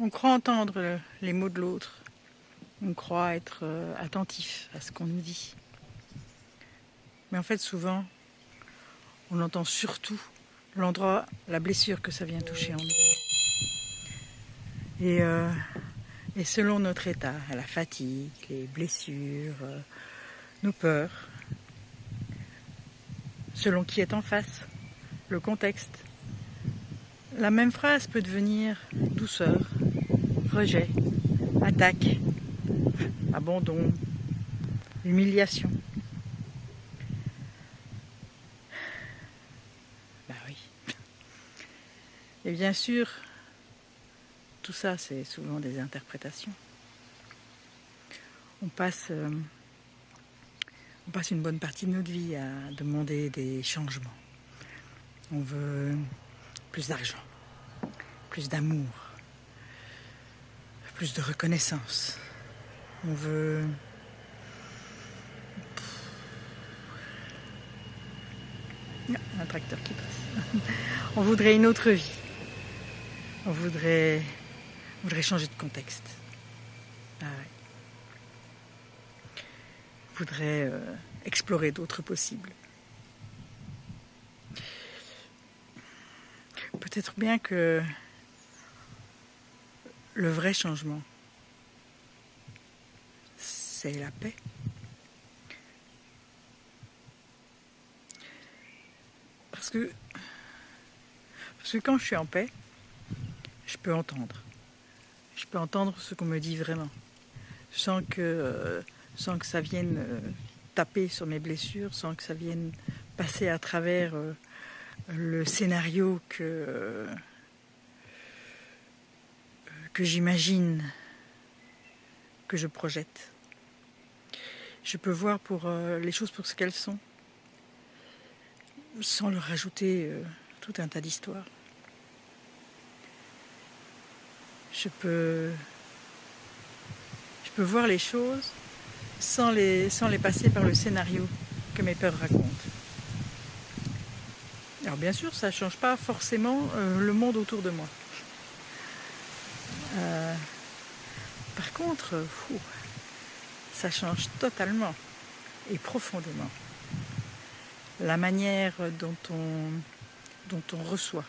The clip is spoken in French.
On croit entendre les mots de l'autre. On croit être attentif à ce qu'on nous dit. Mais en fait, souvent, on entend surtout l'endroit, la blessure que ça vient toucher en nous. Et selon notre état, la fatigue, les blessures, nos peurs, selon qui est en face, le contexte, la même phrase peut devenir douceur, rejet, attaque, abandon, humiliation. Ben oui. Et bien sûr, tout ça, c'est souvent des interprétations. On passe une bonne partie de notre vie à demander des changements. On veut plus d'argent, plus d'amour, plus de reconnaissance. On veut un tracteur qui passe. On voudrait une autre vie. On voudrait changer de contexte. Ah ouais. On voudrait explorer d'autres possibles. Peut-être bien que le vrai changement, c'est la paix. Parce que quand je suis en paix, je peux entendre. Je peux entendre ce qu'on me dit vraiment, sans que ça vienne taper sur mes blessures, sans que ça vienne passer à travers le scénario que j'imagine, que je projette. Je peux voir pour les choses pour ce qu'elles sont, sans leur rajouter tout un tas d'histoires. Je peux voir les choses sans les passer par le scénario que mes peurs racontent. Alors bien sûr, ça ne change pas forcément le monde autour de moi. Par contre, ça change totalement et profondément la manière dont on reçoit